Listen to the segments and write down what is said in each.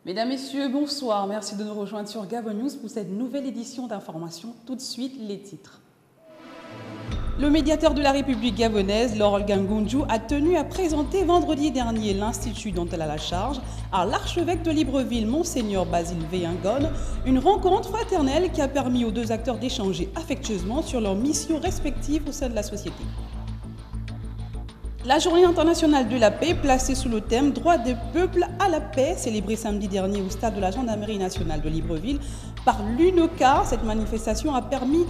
Mesdames, Messieurs, bonsoir. Merci de nous rejoindre sur Gabon News pour cette nouvelle édition d'information. Tout de suite, les titres. Le médiateur de la République gabonaise, Laurel Gangoundjou, a tenu à présenter vendredi dernier l'institut dont elle a la charge à l'archevêque de Libreville, Monseigneur Basile Véingone, une rencontre fraternelle qui a permis aux deux acteurs d'échanger affectueusement sur leurs missions respectives au sein de la société. La Journée internationale de la paix, placée sous le thème « Droit des peuples à la paix », célébrée samedi dernier au stade de la Gendarmerie nationale de Libreville par l'UNOCA. Cette manifestation a permis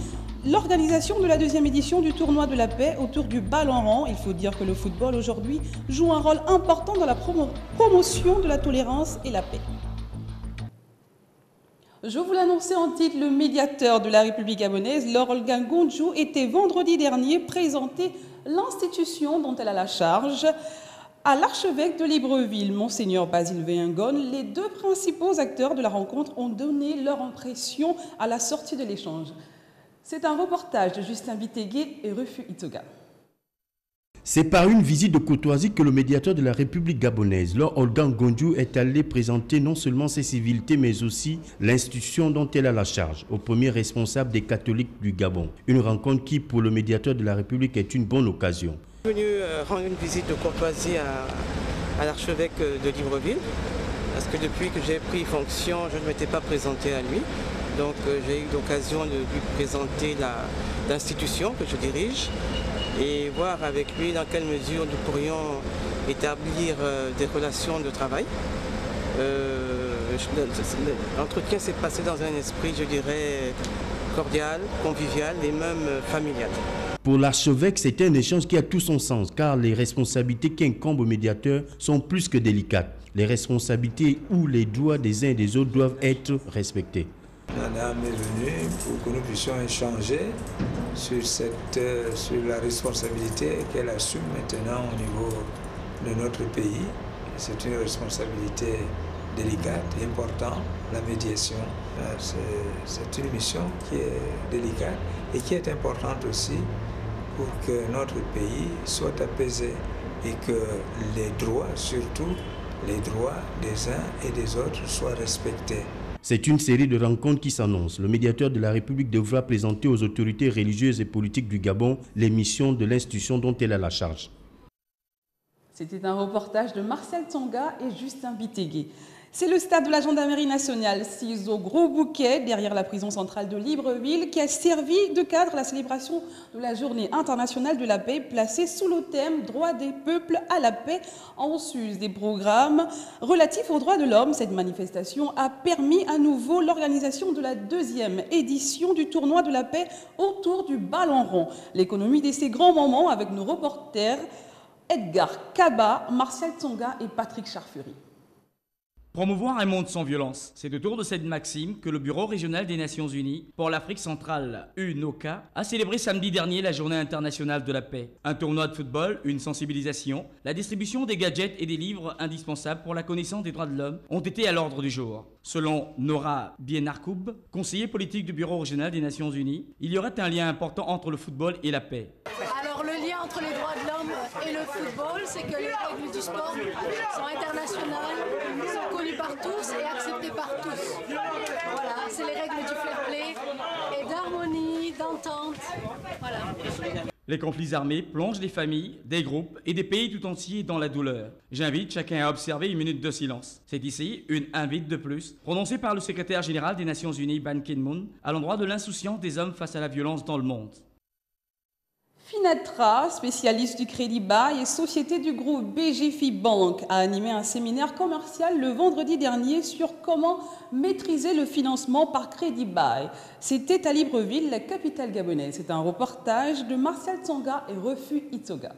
l'organisation de la deuxième édition du tournoi de la paix autour du ballon rond. Il faut dire que le football aujourd'hui joue un rôle important dans la promotion de la tolérance et la paix. Je vous l'annonçais en titre, le médiateur de la République gabonaise, Laurel Gangoundjou, était vendredi dernier présenté l'institution dont elle a la charge à l'archevêque de Libreville, Monseigneur Basile Véingone. Les deux principaux acteurs de la rencontre ont donné leur impression à la sortie de l'échange. C'est un reportage de Justin Bitégué et Refu Itoga. C'est par une visite de courtoisie que le médiateur de la République gabonaise, Laurel Gangoundjou, est allé présenter non seulement ses civilités, mais aussi l'institution dont elle a la charge, au premier responsable des catholiques du Gabon. Une rencontre qui, pour le médiateur de la République, est une bonne occasion. Je suis venu rendre une visite de courtoisie à l'archevêque de Libreville, parce que depuis que j'ai pris fonction, je ne m'étais pas présenté à lui. Donc j'ai eu l'occasion de lui présenter l'institution que je dirige et voir avec lui dans quelle mesure nous pourrions établir des relations de travail. L'entretien s'est passé dans un esprit, je dirais, cordial, convivial et même familial. Pour l'archevêque, c'est un échange qui a tout son sens, car les responsabilités qui incombent au médiateur sont plus que délicates. Les responsabilités ou les droits des uns et des autres doivent être respectés. La dame est venue pour que nous puissions échanger sur la responsabilité qu'elle assume maintenant au niveau de notre pays. C'est une responsabilité délicate et importante, la médiation. C'est une mission qui est délicate et qui est importante aussi pour que notre pays soit apaisé et que les droits, surtout les droits des uns et des autres, soient respectés. C'est une série de rencontres qui s'annonce. Le médiateur de la République devra présenter aux autorités religieuses et politiques du Gabon les missions de l'institution dont elle a la charge. C'était un reportage de Marcel Tsonga et Justin Bitégué. C'est le stade de la Gendarmerie nationale, sis au Gros Bouquet, derrière la prison centrale de Libreville, qui a servi de cadre à la célébration de la Journée internationale de la paix, placée sous le thème « Droit des peuples à la paix ». En sus des programmes relatifs aux droits de l'homme, cette manifestation a permis à nouveau l'organisation de la deuxième édition du tournoi de la paix autour du ballon rond. L'économie de ces grands moments avec nos reporters Edgar Kaba, Marcel Tsonga et Patrick Charfury. Promouvoir un monde sans violence, c'est autour de cette maxime que le Bureau régional des Nations Unies pour l'Afrique centrale, UNOCA, a célébré samedi dernier la Journée internationale de la paix. Un tournoi de football, une sensibilisation, la distribution des gadgets et des livres indispensables pour la connaissance des droits de l'homme ont été à l'ordre du jour. Selon Nora Bienarkoub, conseiller politique du Bureau régional des Nations Unies, il y aurait un lien important entre le football et la paix. Alors le lien entre les droits de l'homme et le football, c'est que les règles du sport sont internationales, sont connues par tous et acceptées par tous. Voilà, c'est les règles du fair play et d'harmonie, d'entente. Voilà. Les conflits armés plongent des familles, des groupes et des pays tout entiers dans la douleur. J'invite chacun à observer une minute de silence. C'est ici une invite de plus, prononcée par le secrétaire général des Nations Unies, Ban Ki-moon, à l'endroit de l'insouciance des hommes face à la violence dans le monde. Finatra, spécialiste du crédit bail et société du groupe BGFI Bank, a animé un séminaire commercial le vendredi dernier sur comment maîtriser le financement par crédit bail. C'était à Libreville, la capitale gabonaise. C'est un reportage de Marcel Tsonga et Refu Itoga.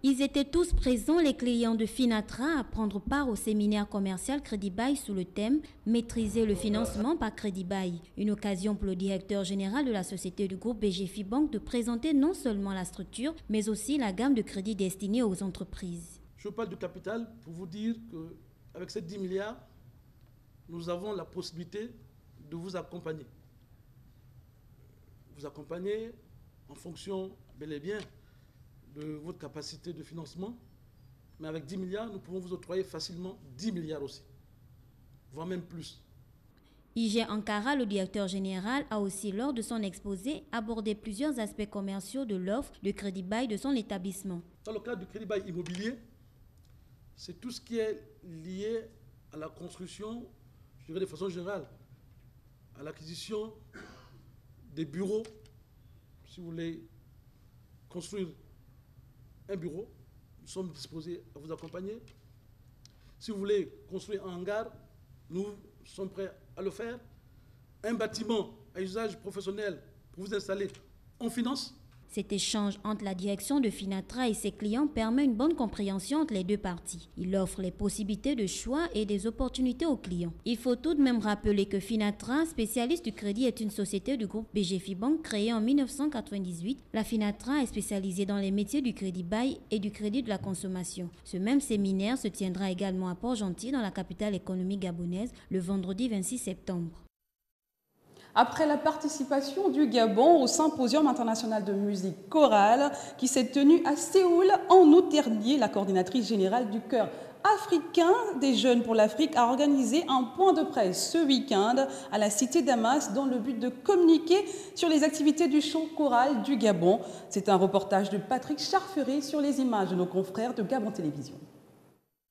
Ils étaient tous présents, les clients de Finatra, à prendre part au séminaire commercial Crédit Bail sous le thème « Maîtriser le financement par Crédit Bail ». Une occasion pour le directeur général de la société du groupe BGFI Bank de présenter non seulement la structure, mais aussi la gamme de crédits destinés aux entreprises. Je parle du capital pour vous dire qu'avec ces 10 milliards, nous avons la possibilité de vous accompagner. Vous accompagner en fonction, bel et bien, de votre capacité de financement, mais avec 10 milliards, nous pouvons vous octroyer facilement 10 milliards aussi. voire même plus. IG Ankara, le directeur général, a aussi, lors de son exposé, abordé plusieurs aspects commerciaux de l'offre de crédit bail de son établissement. Dans le cadre du crédit bail immobilier, c'est tout ce qui est lié à la construction, je dirais de façon générale, à l'acquisition des bureaux. Si vous voulez construire un bureau, nous sommes disposés à vous accompagner. Si vous voulez construire un hangar, nous sommes prêts à le faire. Un bâtiment à usage professionnel pour vous installer, on finance. Cet échange entre la direction de Finatra et ses clients permet une bonne compréhension entre les deux parties. Il offre les possibilités de choix et des opportunités aux clients. Il faut tout de même rappeler que Finatra, spécialiste du crédit, est une société du groupe BGFI Bank créée en 1998. La Finatra est spécialisée dans les métiers du crédit bail et du crédit de la consommation. Ce même séminaire se tiendra également à Port-Gentil, dans la capitale économique gabonaise, le vendredi 26 septembre. Après la participation du Gabon au Symposium international de musique chorale qui s'est tenu à Séoul en août dernier, la coordinatrice générale du Chœur africain des jeunes pour l'Afrique a organisé un point de presse ce week-end à la cité Damas dans le but de communiquer sur les activités du chant choral du Gabon. C'est un reportage de Patrick Charferet sur les images de nos confrères de Gabon Télévision.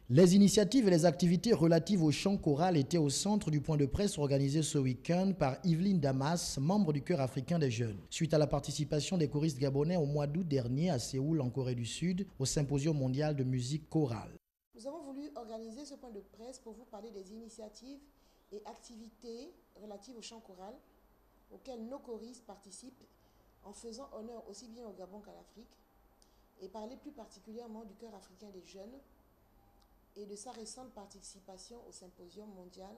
Les initiatives et les activités relatives au chant choral étaient au centre du point de presse organisé ce week-end par Yveline Damas, membre du Chœur africain des jeunes. Suite à la participation des choristes gabonais au mois d'août dernier à Séoul, en Corée du Sud, au Symposium mondial de musique chorale. Nous avons voulu organiser ce point de presse pour vous parler des initiatives et activités relatives au chant choral auxquelles nos choristes participent en faisant honneur aussi bien au Gabon qu'à l'Afrique et parler plus particulièrement du Chœur africain des jeunes et de sa récente participation au Symposium mondial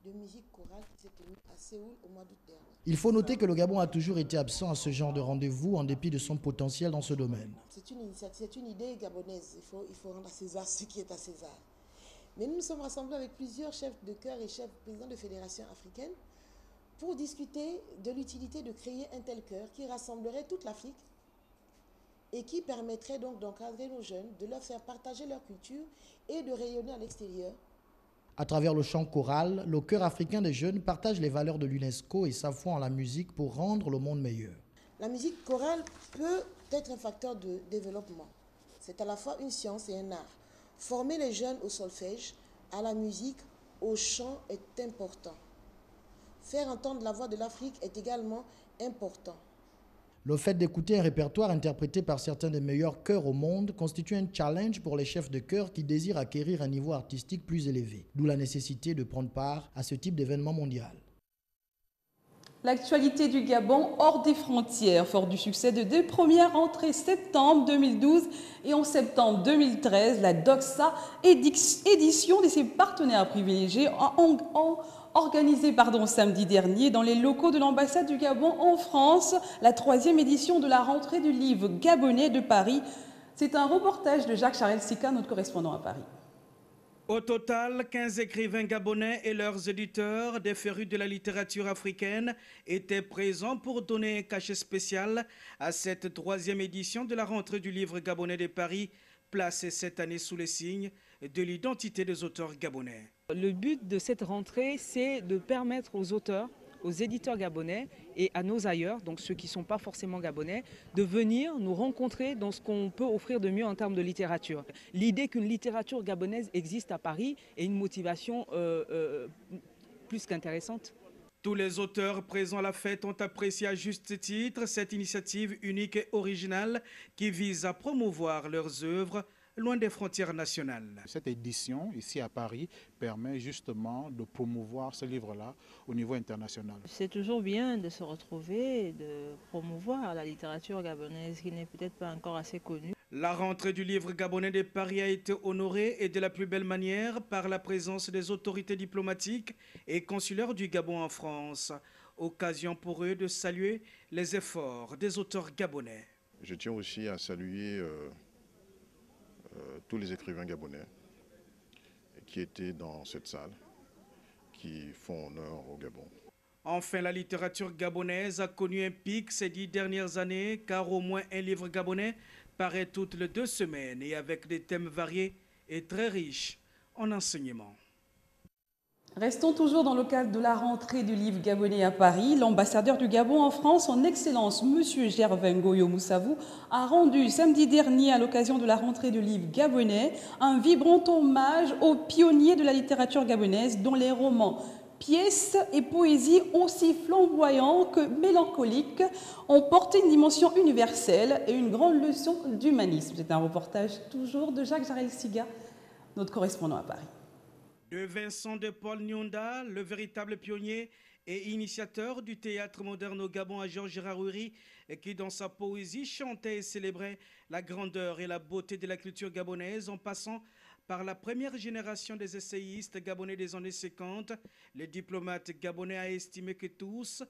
de musique chorale qui s'est tenu à Séoul au mois d'août dernier. Il faut noter que le Gabon a toujours été absent à ce genre de rendez-vous en dépit de son potentiel dans ce domaine. C'est une initiative, c'est une idée gabonaise. Il faut rendre à César ce qui est à César. Mais nous nous sommes rassemblés avec plusieurs chefs de chœur et chefs présidents de fédérations africaines pour discuter de l'utilité de créer un tel chœur qui rassemblerait toute l'Afrique et qui permettrait donc d'encadrer nos jeunes, de leur faire partager leur culture et de rayonner à l'extérieur. À travers le chant choral, le Chœur africain des jeunes partage les valeurs de l'UNESCO et sa foi en la musique pour rendre le monde meilleur. La musique chorale peut être un facteur de développement. C'est à la fois une science et un art. Former les jeunes au solfège, à la musique, au chant est important. Faire entendre la voix de l'Afrique est également important. Le fait d'écouter un répertoire interprété par certains des meilleurs chœurs au monde constitue un challenge pour les chefs de chœur qui désirent acquérir un niveau artistique plus élevé, d'où la nécessité de prendre part à ce type d'événement mondial. L'actualité du Gabon hors des frontières, fort du succès de deux premières entrées septembre 2012 et en septembre 2013, la DOXA, édition de ses partenaires privilégiés, organisé samedi dernier dans les locaux de l'ambassade du Gabon en France, la 3e édition de la rentrée du livre gabonais de Paris. C'est un reportage de Jacques Charel-Sika, notre correspondant à Paris. Au total, 15 écrivains gabonais et leurs éditeurs, des férus de la littérature africaine, étaient présents pour donner un cachet spécial à cette 3e édition de la rentrée du livre gabonais de Paris, placée cette année sous les signes de l'identité des auteurs gabonais. Le but de cette rentrée, c'est de permettre aux auteurs, aux éditeurs gabonais et à nos ailleurs, donc ceux qui ne sont pas forcément gabonais, de venir nous rencontrer dans ce qu'on peut offrir de mieux en termes de littérature. L'idée qu'une littérature gabonaise existe à Paris est une motivation plus qu'intéressante. Tous les auteurs présents à la fête ont apprécié à juste titre cette initiative unique et originale qui vise à promouvoir leurs œuvres loin des frontières nationales. Cette édition ici à Paris permet justement de promouvoir ce livre-là au niveau international. C'est toujours bien de se retrouver et de promouvoir la littérature gabonaise qui n'est peut-être pas encore assez connue. La rentrée du livre gabonais de Paris a été honorée et de la plus belle manière par la présence des autorités diplomatiques et consulaires du Gabon en France. Occasion pour eux de saluer les efforts des auteurs gabonais. Je tiens aussi à saluer tous les écrivains gabonais qui étaient dans cette salle, qui font honneur au Gabon. Enfin, la littérature gabonaise a connu un pic ces 10 dernières années, car au moins un livre gabonais paraît toutes les 2 semaines et avec des thèmes variés et très riches en enseignement. Restons toujours dans le cadre de la rentrée du livre gabonais à Paris. L'ambassadeur du Gabon en France, son Excellence M. Gervais Ngoyo Moussavou, a rendu samedi dernier, à l'occasion de la rentrée du livre gabonais, un vibrant hommage aux pionniers de la littérature gabonaise, dont les romans, pièces et poésies aussi flamboyants que mélancoliques ont porté une dimension universelle et une grande leçon d'humanisme. C'est un reportage toujours de Jacques Jarel-Siga, notre correspondant à Paris. De Vincent de Paul Nyonda, le véritable pionnier et initiateur du théâtre moderne au Gabon à Georges Raouri, qui dans sa poésie chantait et célébrait la grandeur et la beauté de la culture gabonaise, en passant par la première génération des essayistes gabonais des années 50, les diplomates gabonais a estimé que tous,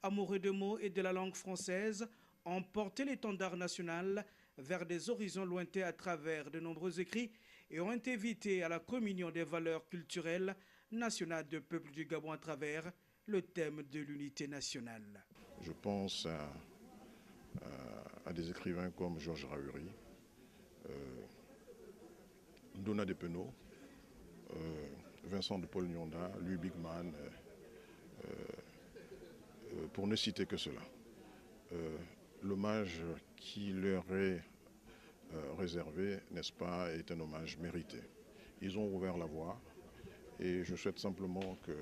amoureux de mots et de la langue française, ont porté l'étendard national vers des horizons lointains à travers de nombreux écrits et ont invité à la communion des valeurs culturelles nationales du peuple du Gabon à travers le thème de l'unité nationale. Je pense à des écrivains comme Georges Raouri, Dona de Penaud, Vincent de Paul Nyonda, Louis Bigman, pour ne citer que cela. L'hommage qui leur est réservé, n'est-ce pas, est un hommage mérité. Ils ont ouvert la voie et je souhaite simplement que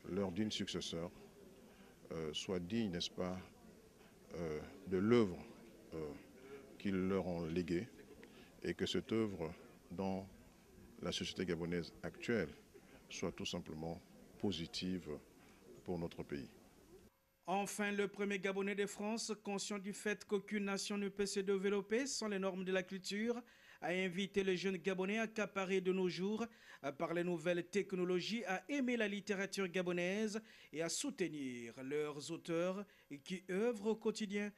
leur digne successeur soit digne, n'est-ce pas, de l'œuvre qu'ils leur ont léguée et que cette œuvre dans la société gabonaise actuelle soit tout simplement positive pour notre pays. Enfin, le premier Gabonais de France, conscient du fait qu'aucune nation ne peut se développer sans les normes de la culture, a invité les jeunes Gabonais accaparés de nos jours par les nouvelles technologies à aimer la littérature gabonaise et à soutenir leurs auteurs qui œuvrent au quotidien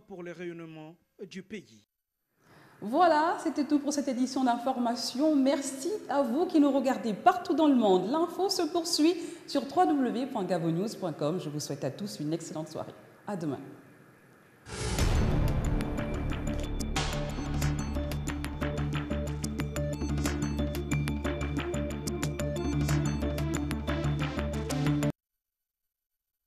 pour le rayonnement du pays. Voilà, c'était tout pour cette édition d'information. Merci à vous qui nous regardez partout dans le monde. L'info se poursuit sur www.gabonnews.com. Je vous souhaite à tous une excellente soirée. À demain.